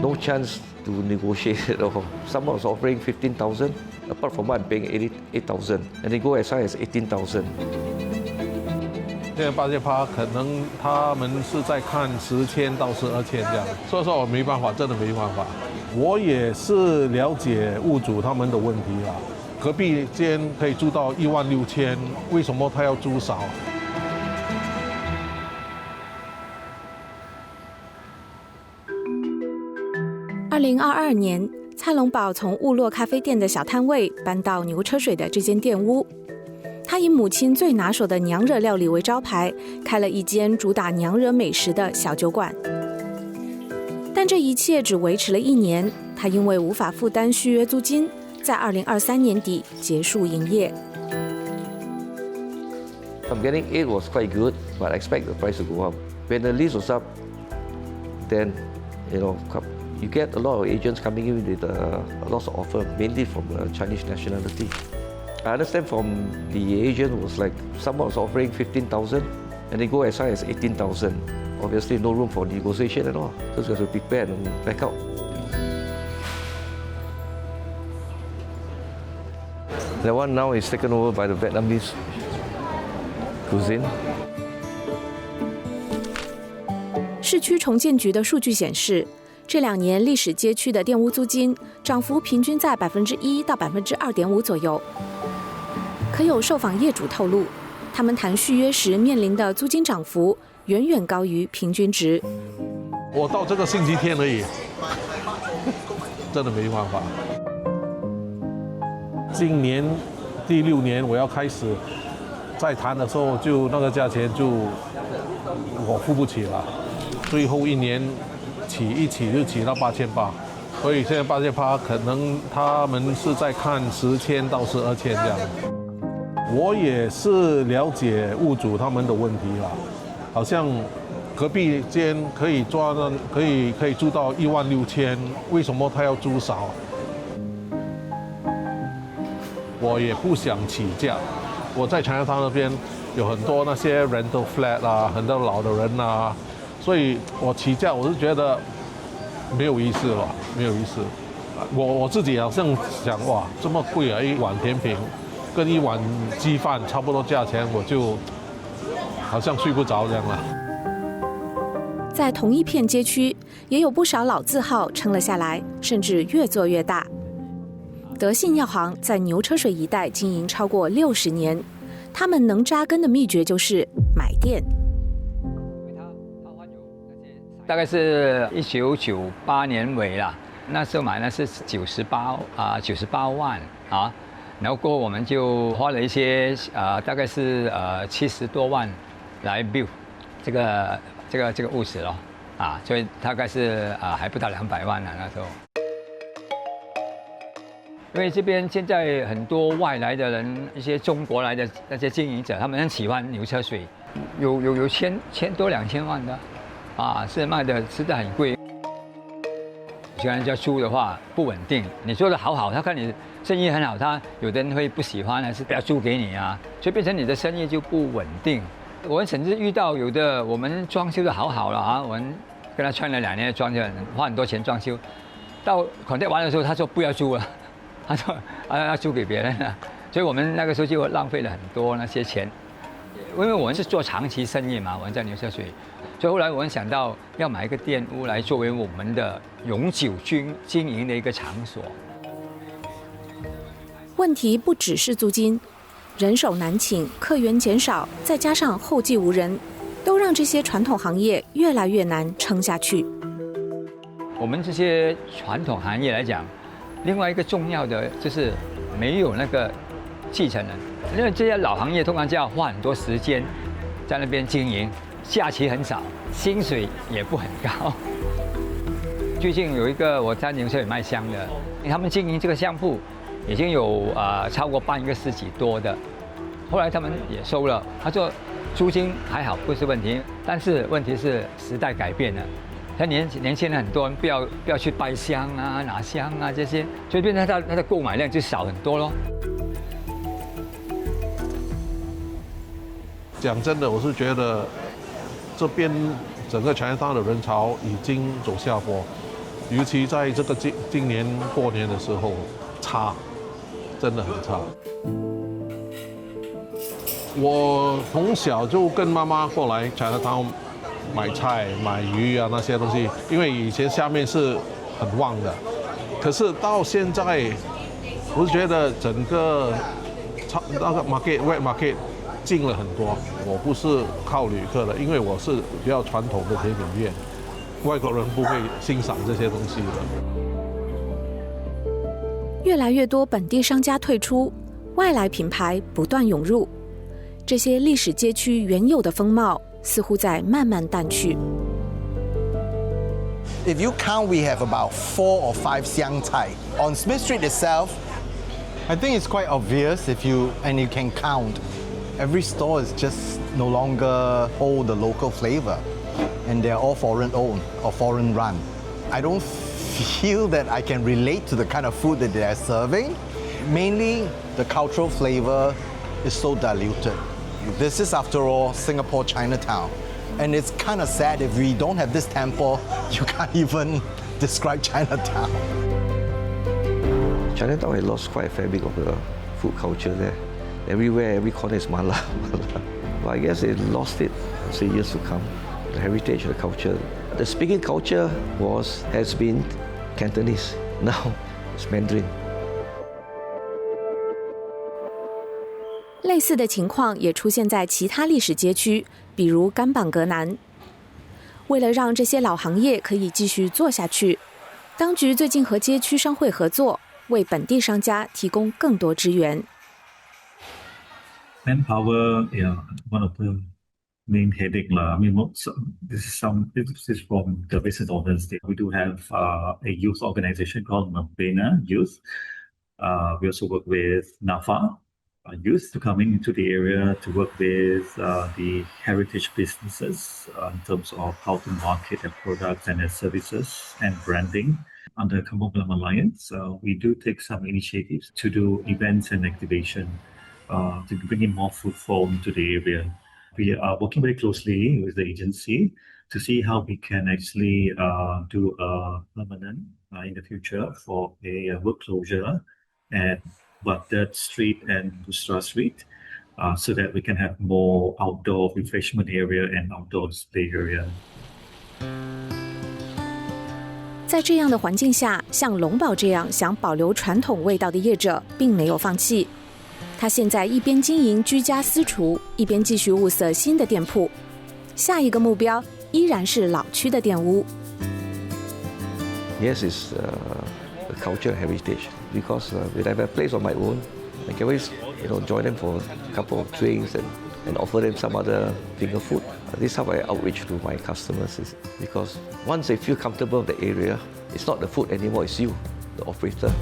No chance to negotiate at all. Someone was offering 15,000, apart from what I'm paying 8,000, and they go as high as 18,000. 现在8,800可能他们是在看10,000到12,000这样，所以说我没办法，真的没办法。我也是了解屋主他们的问题啦。隔壁间可以租到16000，为什么他要租少？2022年，蔡龙宝从雾落咖啡店的小摊位搬到牛车水的这间店屋。他以母亲最拿手的娘惹料理为招牌，开了一间主打娘惹美食的小酒馆。但这一切只维持了1年，他因为无法负担续约租金，在2023年底结束营业。I'm getting 8 was quite good, but I expect the price to go up. When the lease was up, then you get a lot of agents coming in with lots of offer, mainly from Chinese nationality. I understand from the agent was like someone was offering 15,000, and they go as high as 18,000. Obviously, no room for negotiation at all. So we have to prepare and back out. That one now is taken over by the Vietnamese cuisine. 市区重建局的数据显示，这2年历史街区的店屋租金涨幅平均在1%到2.5%左右。可有受访业主透露，他们谈续约时面临的租金涨幅远远高于平均值。我到这个星期天而已，真的没办法。今年第6年我要开始再谈的时候，就那个价钱就我付不起了，最后1年一起就起到8,800，所以现在8,800可能他们是在看10,000到12,000这样。我也是了解屋主他们的问题啦，好像隔壁间可以租到16000，为什么他要租少？我也不想起价。我在长沙滩那边有很多那些 rental flat 啊，很多老的人啊，所以我起价我是觉得没有意思了，没有意思。我自己好像想，哇，这么贵啊，一碗甜品跟一碗鸡饭差不多价钱，我就好像睡不着这样了。在同一片街区，也有不少老字号撑了下来，甚至越做越大。德信药行在牛车水一带经营超过60年，他们能扎根的秘诀就是买店。大概是1998年尾啦，那时候买的是98万啊，然后过后我们就花了一些大概是70多万来 build 这个屋子咯啊，所以大概是还不到200万呢那时候。因为这边现在很多外来的人，一些中国来的那些经营者，他们很喜欢牛车水，有千多2,000万的，啊，是卖的实在很贵。喜欢人家租的话不稳定，你做的好，他看你生意很好，他有的人会不喜欢，还是不要租给你啊，所以变成你的生意就不稳定。我们甚至遇到有的我们装修的好了啊，我们跟他签了2年的装修，花很多钱装修，到contract完的时候，他说不要租了。他说要租给别人了，所以我们那个时候就浪费了很多那些钱，因为我们是做长期生意嘛，我们在牛车水，所以后来我们想到要买一个店屋来作为我们的永久经营的一个场所。问题不只是租金，人手难请，客源减少，再加上后继无人，都让这些传统行业越来越难撑下去。我们这些传统行业来讲，另外一个重要的就是没有那个继承人，因为这些老行业通常就要花很多时间在那边经营，假期很少，薪水也不很高。最近有一个我在牛车水卖香的，他们经营这个香铺已经有超过办一个10几多的，后来他们也收了，他说租金还好不是问题，但是问题是时代改变了。他年轻人很多人不要去拜香啊、拿香啊这些，所以变成他的购买量就少很多咯。讲真的，我是觉得这边整个 Chinatown 的人潮已经走下坡，尤其在这个今年过年的时候，差，真的很差。我从小就跟妈妈过来 Chinatown 买菜、买鱼啊那些东西，因为以前下面是很旺的，可是到现在，我是觉得整个那个 wet market 近了很多。我不是靠旅客的，因为我是比较传统的甜品店，外国人不会欣赏这些东西的。越来越多本地商家退出，外来品牌不断涌入，这些历史街区原有的风貌似乎在慢慢淡去。If you count, we have about 4 or 5 Xiang Cai. On Smith Street itself, I think it's quite obvious if you can count. Every store is just no longer hold the local flavor, and they're all foreign owned or foreign run. I don't feel that I can relate to the kind of food that they're serving. Mainly, the cultural flavor is so diluted. This is, after all, Singapore Chinatown. And it's kind of sad if we don't have this temple, you can't even describe Chinatown. Chinatown has lost quite a fair bit of the food culture there. Everywhere, every corner is mala. But I guess it lost it, say years to come. The heritage, the culture. The speaking culture has been Cantonese. Now it's Mandarin. 类似的情况也出现在其他历史街区，比如甘榜格南。为了让这些老行业可以继续做下去，当局最近和街区商会合作，为本地商家提供更多支援。Manpower, yeah, one of the main headache. I mean, this is from the business owners. We do have a youth organization called Mabena Youth. We also work with NAFA youth to come into the area to work with the heritage businesses in terms of how to market their products and their services and branding. Under Kampong Glam Alliance, we do take some initiatives to do events and activation to bring in more footfall into the area. We are working very closely with the agency to see how we can actually do a permanent in the future for a work closure at Baghdad Street and Busra Street, so that we can have more outdoor refreshment area and outdoor display area. 在这样的环境下，像龙宝这样想保留传统味道的业者并没有放弃。他现在一边经营居家私厨，一边继续物色新的店铺。下一个目标依然是老区的店屋。Yes, it's the culture and heritage. Because when I have a place on my own, I can always join them for a couple of drinks and offer them some other finger food. This is how I outreach to my customers. Because once they feel comfortable in the area, it's not the food anymore, it's you, the operator.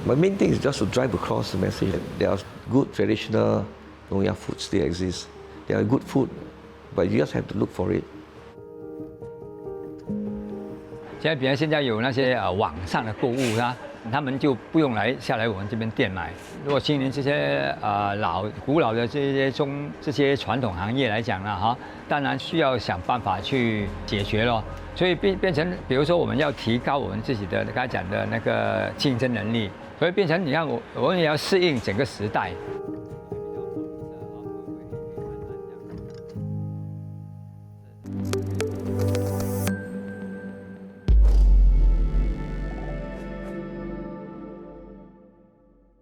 My main thing is just to drive across the message that there are good traditional Nyonya foods still exist. There are good food, but you just have to look for it. 比如现在有那些网上的购物啊，他们就不用下来我们这边店买。如果今年这些古老的这些传统行业来讲呢，哈，当然需要想办法去解决咯。所以变成，比如说我们要提高我们自己的刚才讲的那个竞争能力，所以变成你看我们也要适应整个时代。